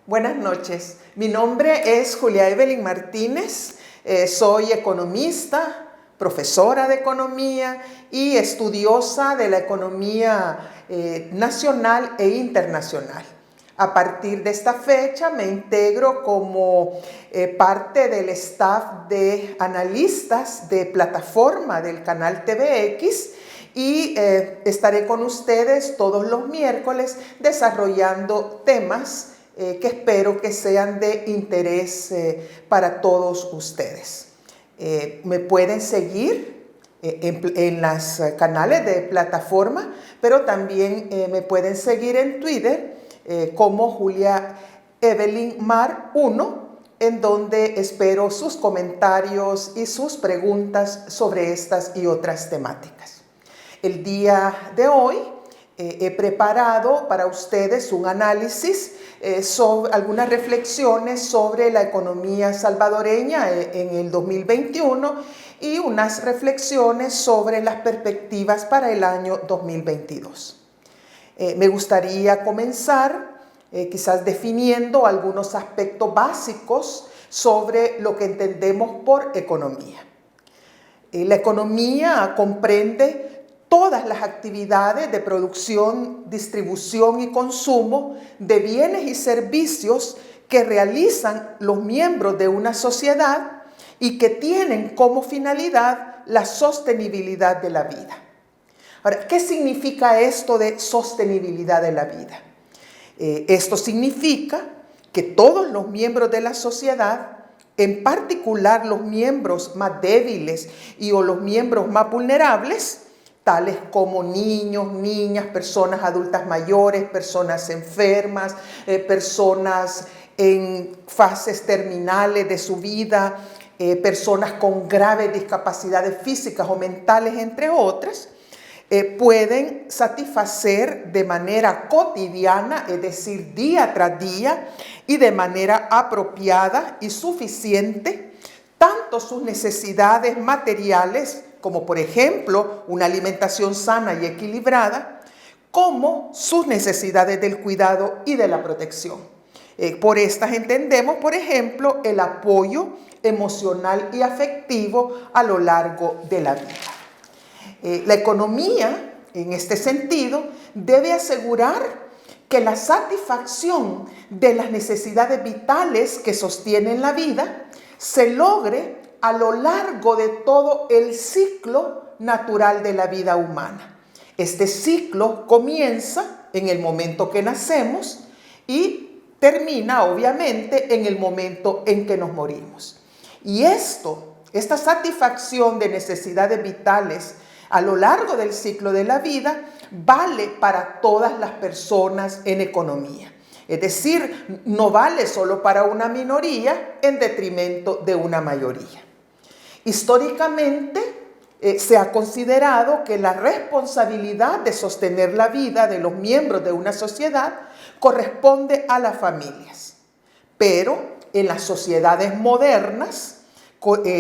Buenas noches. Mi nombre es Julia Evelyn Martínez. Soy economista, profesora de economía y estudiosa de la economía nacional e internacional. A partir de esta fecha me integro como parte del staff de analistas de plataforma del canal TVX y estaré con ustedes todos los miércoles desarrollando temas que espero que sean de interés para todos ustedes. Me pueden seguir en los canales de plataforma, pero también me pueden seguir en Twitter como Julia Evelyn Mar 1, en donde espero sus comentarios y sus preguntas sobre estas y otras temáticas. El día de hoy he preparado para ustedes un análisis sobre algunas reflexiones sobre la economía salvadoreña en el 2021 y unas reflexiones sobre las perspectivas para el año 2022. Me gustaría comenzar quizás definiendo algunos aspectos básicos sobre lo que entendemos por economía. La economía comprende todas las actividades de producción, distribución y consumo de bienes y servicios que realizan los miembros de una sociedad y que tienen como finalidad la sostenibilidad de la vida. Ahora, ¿qué significa esto de sostenibilidad de la vida? Esto significa que todos los miembros de la sociedad, en particular los miembros más débiles o los miembros más vulnerables, tales como niños, niñas, personas adultas mayores, personas enfermas, personas en fases terminales de su vida, personas con graves discapacidades físicas o mentales, entre otras, pueden satisfacer de manera cotidiana, es decir, día tras día y de manera apropiada y suficiente, tanto sus necesidades materiales, como por ejemplo una alimentación sana y equilibrada, como sus necesidades del cuidado y de la protección. Por estas entendemos, por ejemplo, el apoyo emocional y afectivo a lo largo de la vida. La economía, en este sentido, debe asegurar que la satisfacción de las necesidades vitales que sostienen la vida se logre a lo largo de todo el ciclo natural de la vida humana. Este ciclo comienza en el momento que nacemos y termina, obviamente, en el momento en que nos morimos. Y esta satisfacción de necesidades vitales a lo largo del ciclo de la vida vale para todas las personas en economía. Es decir, no vale solo para una minoría en detrimento de una mayoría. Históricamente se ha considerado que la responsabilidad de sostener la vida de los miembros de una sociedad corresponde a las familias. Pero en las sociedades modernas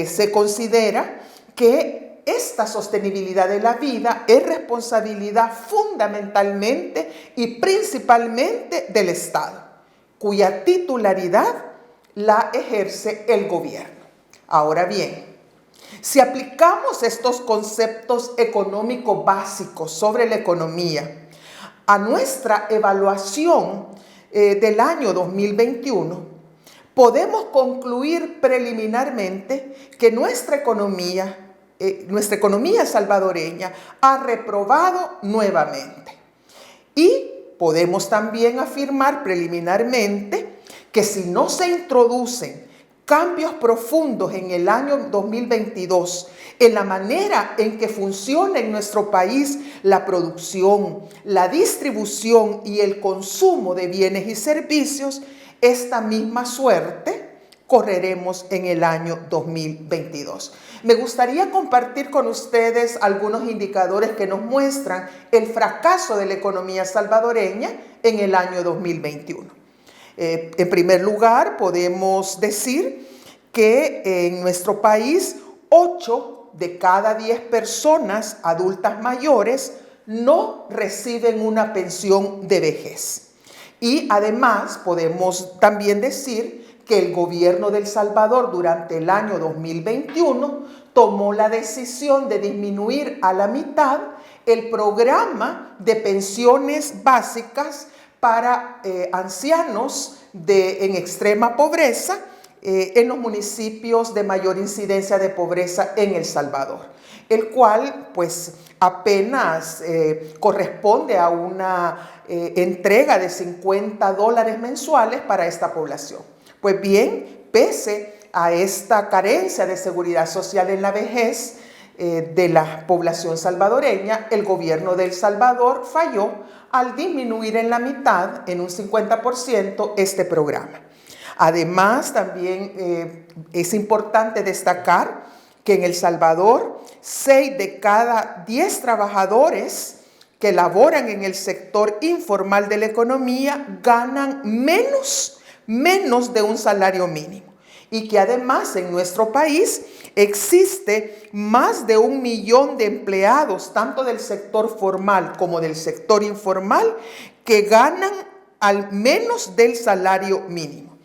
se considera que esta sostenibilidad de la vida es responsabilidad fundamentalmente y principalmente del Estado, cuya titularidad la ejerce el gobierno. Ahora bien, si aplicamos estos conceptos económicos básicos sobre la economía a nuestra evaluación del año 2021, podemos concluir preliminarmente que nuestra economía salvadoreña ha reprobado nuevamente. Y podemos también afirmar preliminarmente que si no se introducen cambios profundos en el año 2022 en la manera en que funciona en nuestro país la producción, la distribución y el consumo de bienes y servicios, esta misma suerte correremos en el año 2022. Me gustaría compartir con ustedes algunos indicadores que nos muestran el fracaso de la economía salvadoreña en el año 2021. En primer lugar, podemos decir que en nuestro país 8 de cada 10 personas adultas mayores no reciben una pensión de vejez. Y además podemos también decir que el gobierno de El Salvador durante el año 2021 tomó la decisión de disminuir a la mitad el programa de pensiones básicas para ancianos en extrema pobreza en los municipios de mayor incidencia de pobreza en El Salvador, el cual pues apenas corresponde a una entrega de $50 mensuales para esta población. Pues bien, pese a esta carencia de seguridad social en la vejez de la población salvadoreña, el gobierno de El Salvador falló al disminuir en la mitad, en un 50%, este programa. Además, también es importante destacar que en El Salvador 6 de cada 10 trabajadores que laboran en el sector informal de la economía ganan menos de un salario mínimo. Y que además en nuestro país existe más de 1 millón de empleados, tanto del sector formal como del sector informal, que ganan al menos del salario mínimo.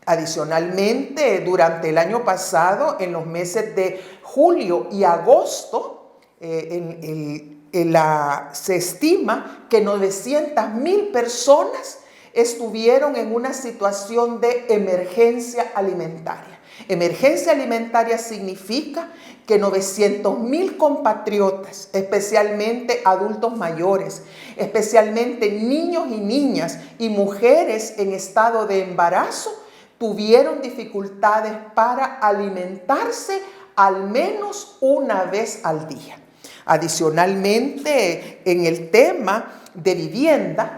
Adicionalmente, durante el año pasado, en los meses de julio y agosto, se estima que 900,000 personas estuvieron en una situación de emergencia alimentaria. Emergencia alimentaria significa que 900,000 compatriotas, especialmente adultos mayores, especialmente niños y niñas y mujeres en estado de embarazo, tuvieron dificultades para alimentarse al menos una vez al día. Adicionalmente, en el tema de vivienda,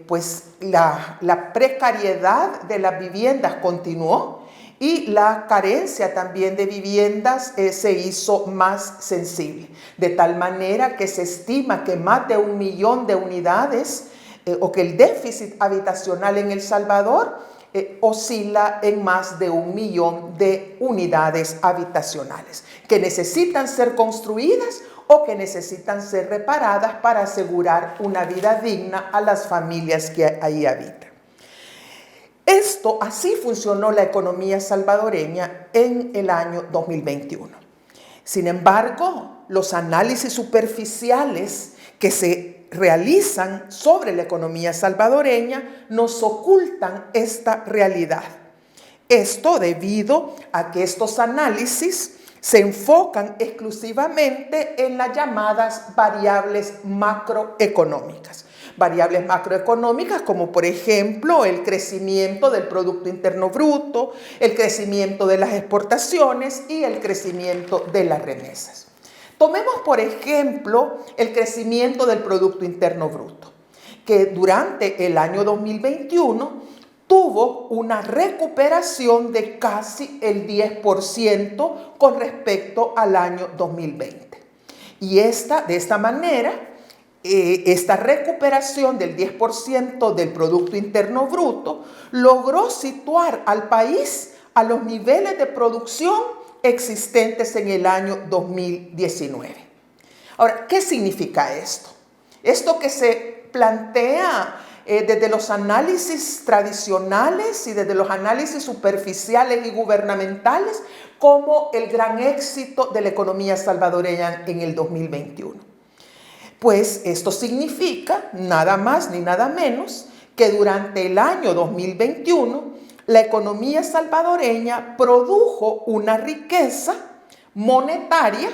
pues la precariedad de las viviendas continuó y la carencia también de viviendas se hizo más sensible, de tal manera que se estima que más de 1 millón de unidades o que el déficit habitacional en El Salvador oscila en más de 1 millón de unidades habitacionales que necesitan ser construidas o que necesitan ser reparadas para asegurar una vida digna a las familias que ahí habitan. Así funcionó la economía salvadoreña en el año 2021. Sin embargo, los análisis superficiales que se realizan sobre la economía salvadoreña nos ocultan esta realidad. Esto debido a que estos análisis se enfocan exclusivamente en las llamadas variables macroeconómicas. Variables macroeconómicas como por ejemplo el crecimiento del Producto Interno Bruto, el crecimiento de las exportaciones y el crecimiento de las remesas. Tomemos por ejemplo el crecimiento del Producto Interno Bruto, que durante el año 2021 tuvo una recuperación de casi el 10% con respecto al año 2020. Y de esta manera, esta recuperación del 10% del Producto Interno Bruto logró situar al país a los niveles de producción existentes en el año 2019. Ahora, ¿qué significa esto? Esto que se plantea desde los análisis tradicionales y desde los análisis superficiales y gubernamentales como el gran éxito de la economía salvadoreña en el 2021. Pues esto significa nada más ni nada menos que durante el año 2021 la economía salvadoreña produjo una riqueza monetaria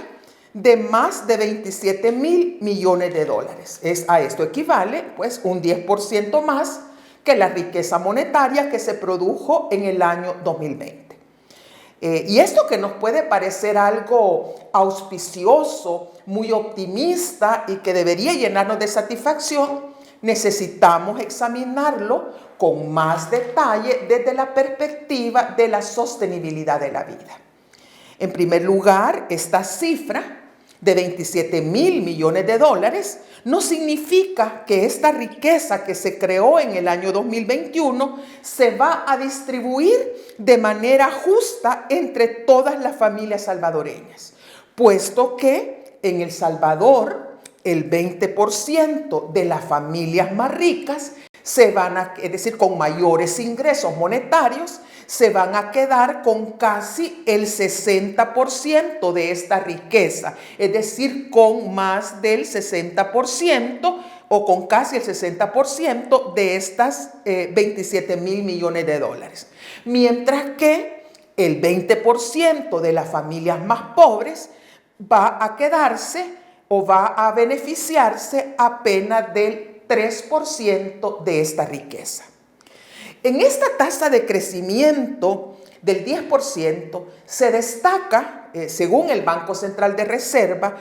de más de 27,000 millones de dólares. A esto equivale pues un 10% más que la riqueza monetaria que se produjo en el año 2020. Y esto que nos puede parecer algo auspicioso, muy optimista y que debería llenarnos de satisfacción, necesitamos examinarlo con más detalle desde la perspectiva de la sostenibilidad de la vida. En primer lugar, esta cifra de 27,000 millones de dólares no significa que esta riqueza que se creó en el año 2021 se va a distribuir de manera justa entre todas las familias salvadoreñas, puesto que en El Salvador el 20% de las familias más ricas es decir, con mayores ingresos monetarios, se van a quedar con casi el 60% de esta riqueza, es decir, con más del 60% o con casi el 60% de estas 27,000 millones de dólares. Mientras que el 20% de las familias más pobres va a quedarse o va a beneficiarse apenas del 3% de esta riqueza. En esta tasa de crecimiento del 10% se destaca, según el Banco Central de Reserva,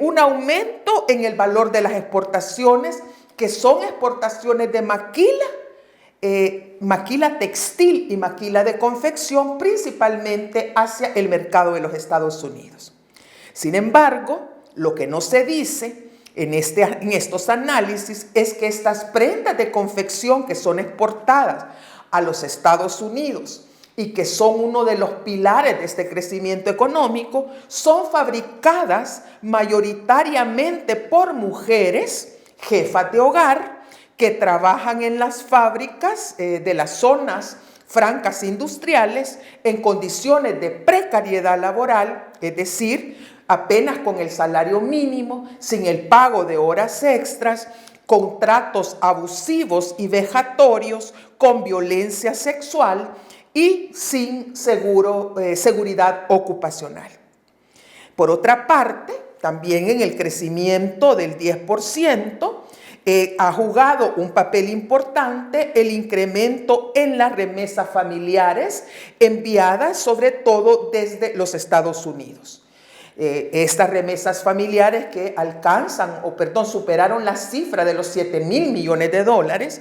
un aumento en el valor de las exportaciones, que son exportaciones de maquila textil y maquila de confección, principalmente hacia el mercado de los Estados Unidos. Sin embargo, lo que no se dice en estos análisis es que estas prendas de confección que son exportadas a los Estados Unidos y que son uno de los pilares de este crecimiento económico, son fabricadas mayoritariamente por mujeres, jefas de hogar, que trabajan en las fábricas de las zonas francas industriales en condiciones de precariedad laboral, es decir, apenas con el salario mínimo, sin el pago de horas extras, contratos abusivos y vejatorios, con violencia sexual y sin seguridad ocupacional. Por otra parte, también en el crecimiento del 10%, ha jugado un papel importante el incremento en las remesas familiares enviadas sobre todo desde los Estados Unidos. Estas remesas familiares que superaron la cifra de los 7,000 millones de dólares,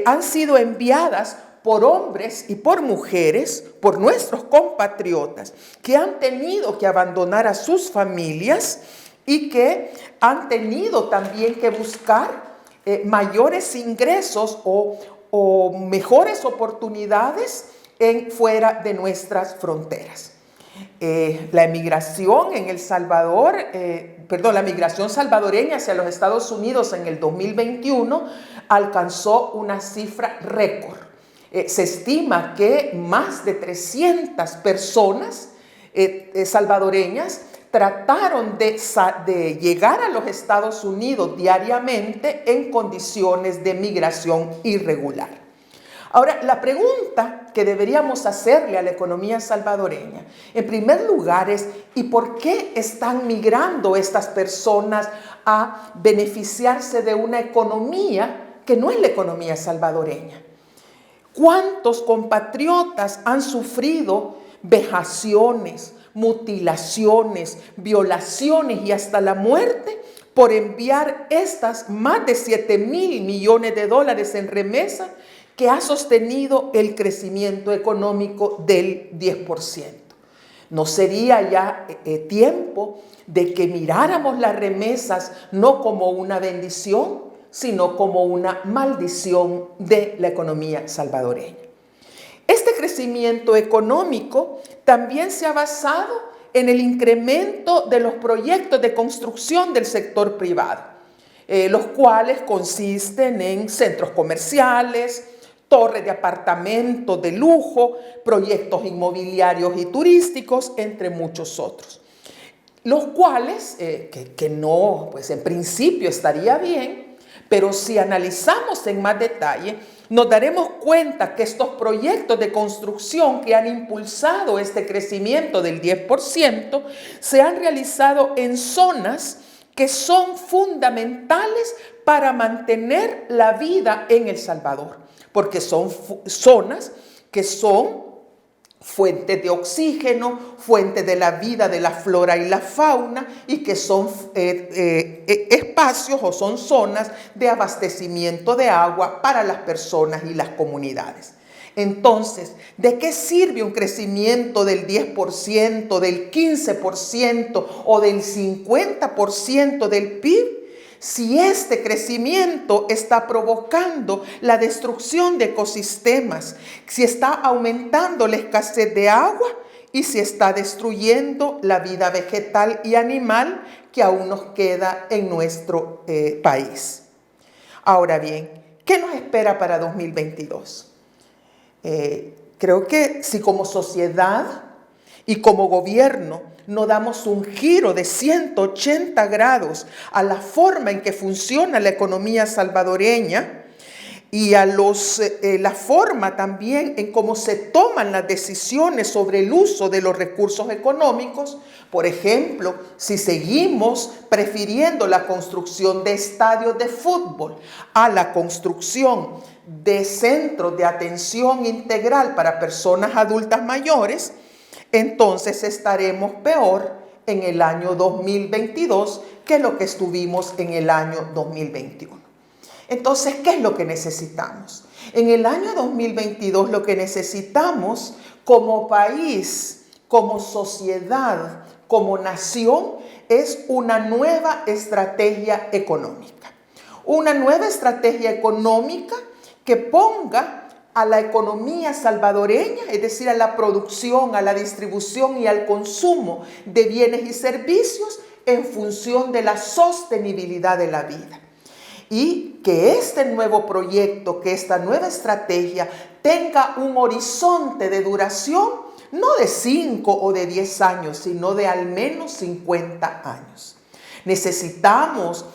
han sido enviadas por hombres y por mujeres, por nuestros compatriotas, que han tenido que abandonar a sus familias y que han tenido también que buscar mayores ingresos o mejores oportunidades fuera de nuestras fronteras. La emigración en El Salvador, la migración salvadoreña hacia los Estados Unidos en el 2021 alcanzó una cifra récord. Se estima que más de 300 personas salvadoreñas trataron de llegar a los Estados Unidos diariamente en condiciones de migración irregular. Ahora, la pregunta que deberíamos hacerle a la economía salvadoreña, en primer lugar, es ¿y por qué están migrando estas personas a beneficiarse de una economía que no es la economía salvadoreña? ¿Cuántos compatriotas han sufrido vejaciones, mutilaciones, violaciones y hasta la muerte por enviar estas más de 7,000 millones de dólares en remesa que ha sostenido el crecimiento económico del 10%? ¿No sería ya tiempo de que miráramos las remesas no como una bendición, sino como una maldición de la economía salvadoreña? Este crecimiento económico también se ha basado en el incremento de los proyectos de construcción del sector privado, los cuales consisten en centros comerciales, torres de apartamentos de lujo, proyectos inmobiliarios y turísticos, entre muchos otros. Los cuales, que no, pues en principio estaría bien, pero si analizamos en más detalle, nos daremos cuenta que estos proyectos de construcción que han impulsado este crecimiento del 10% se han realizado en zonas que son fundamentales para mantener la vida en El Salvador, porque son zonas que son fuentes de oxígeno, fuentes de la vida de la flora y la fauna, y que son espacios o son zonas de abastecimiento de agua para las personas y las comunidades. Entonces, ¿de qué sirve un crecimiento del 10%, del 15% o del 50% del PIB? Si este crecimiento está provocando la destrucción de ecosistemas, si está aumentando la escasez de agua y si está destruyendo la vida vegetal y animal que aún nos queda en nuestro país. Ahora bien, ¿Qué nos espera para 2022? Creo que si como sociedad y como gobierno no damos un giro de 180 grados a la forma en que funciona la economía salvadoreña y a la forma también en cómo se toman las decisiones sobre el uso de los recursos económicos. Por ejemplo, si seguimos prefiriendo la construcción de estadios de fútbol a la construcción de centros de atención integral para personas adultas mayores, entonces estaremos peor en el año 2022 que lo que estuvimos en el año 2021. Entonces, ¿qué es lo que necesitamos? En el año 2022 lo que necesitamos como país, como sociedad, como nación, es una nueva estrategia económica. Una nueva estrategia económica que ponga a la economía salvadoreña, es decir, a la producción, a la distribución y al consumo de bienes y servicios en función de la sostenibilidad de la vida. Y que este nuevo proyecto, que esta nueva estrategia tenga un horizonte de duración no de 5 o de 10 años, sino de al menos 50 años. Necesitamos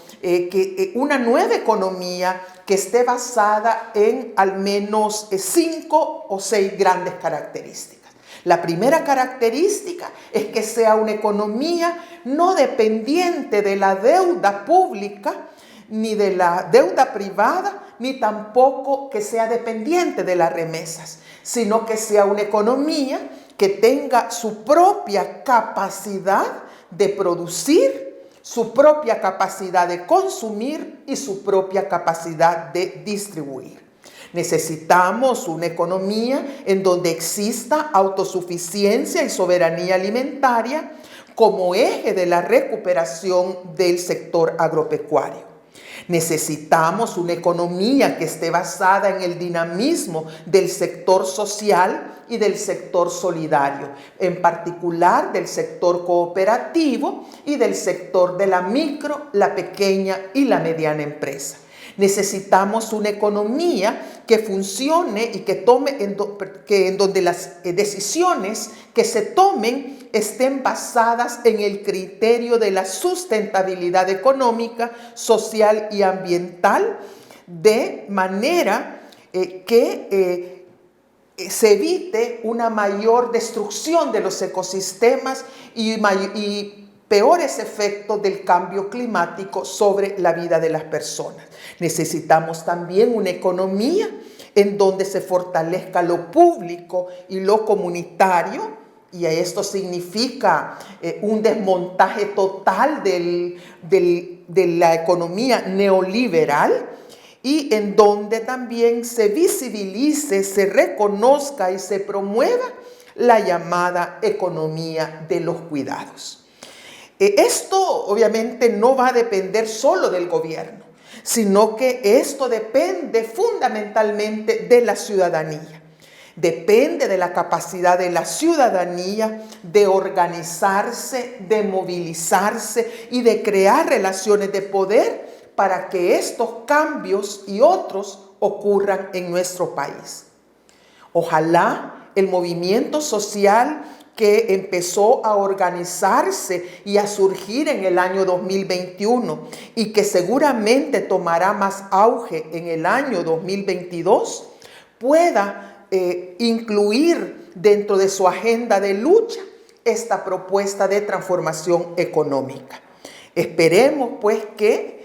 una nueva economía que esté basada en al menos 5 o 6 grandes características. La primera característica es que sea una economía no dependiente de la deuda pública, ni de la deuda privada, ni tampoco que sea dependiente de las remesas, sino que sea una economía que tenga su propia capacidad de producir, su propia capacidad de consumir y su propia capacidad de distribuir. Necesitamos una economía en donde exista autosuficiencia y soberanía alimentaria como eje de la recuperación del sector agropecuario. Necesitamos una economía que esté basada en el dinamismo del sector social y del sector solidario, en particular del sector cooperativo y del sector de la micro, la pequeña y la mediana empresa. Necesitamos una economía que funcione y que tome en donde las decisiones que se tomen estén basadas en el criterio de la sustentabilidad económica, social y ambiental, de manera que se evite una mayor destrucción de los ecosistemas y peores efectos del cambio climático sobre la vida de las personas. Necesitamos también una economía en donde se fortalezca lo público y lo comunitario, y esto significa un desmontaje total de la economía neoliberal, y en donde también se visibilice, se reconozca y se promueva la llamada economía de los cuidados. Esto obviamente no va a depender solo del gobierno, sino que esto depende fundamentalmente de la ciudadanía. Depende de la capacidad de la ciudadanía de organizarse, de movilizarse y de crear relaciones de poder para que estos cambios y otros ocurran en nuestro país. Ojalá el movimiento social que empezó a organizarse y a surgir en el año 2021 y que seguramente tomará más auge en el año 2022, pueda incluir dentro de su agenda de lucha esta propuesta de transformación económica. Esperemos pues que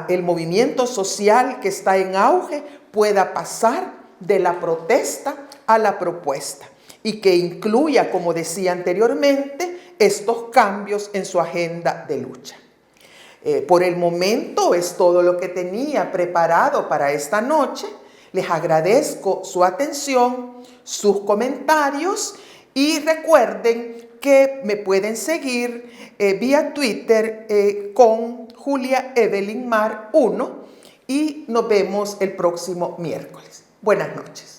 el movimiento social que está en auge pueda pasar de la protesta a la propuesta y que incluya, como decía anteriormente, estos cambios en su agenda de lucha. Por el momento es todo lo que tenía preparado para esta noche. Les agradezco su atención, sus comentarios y recuerden que me pueden seguir vía Twitter con Julia Evelyn Mar 1 y nos vemos el próximo miércoles. Buenas noches.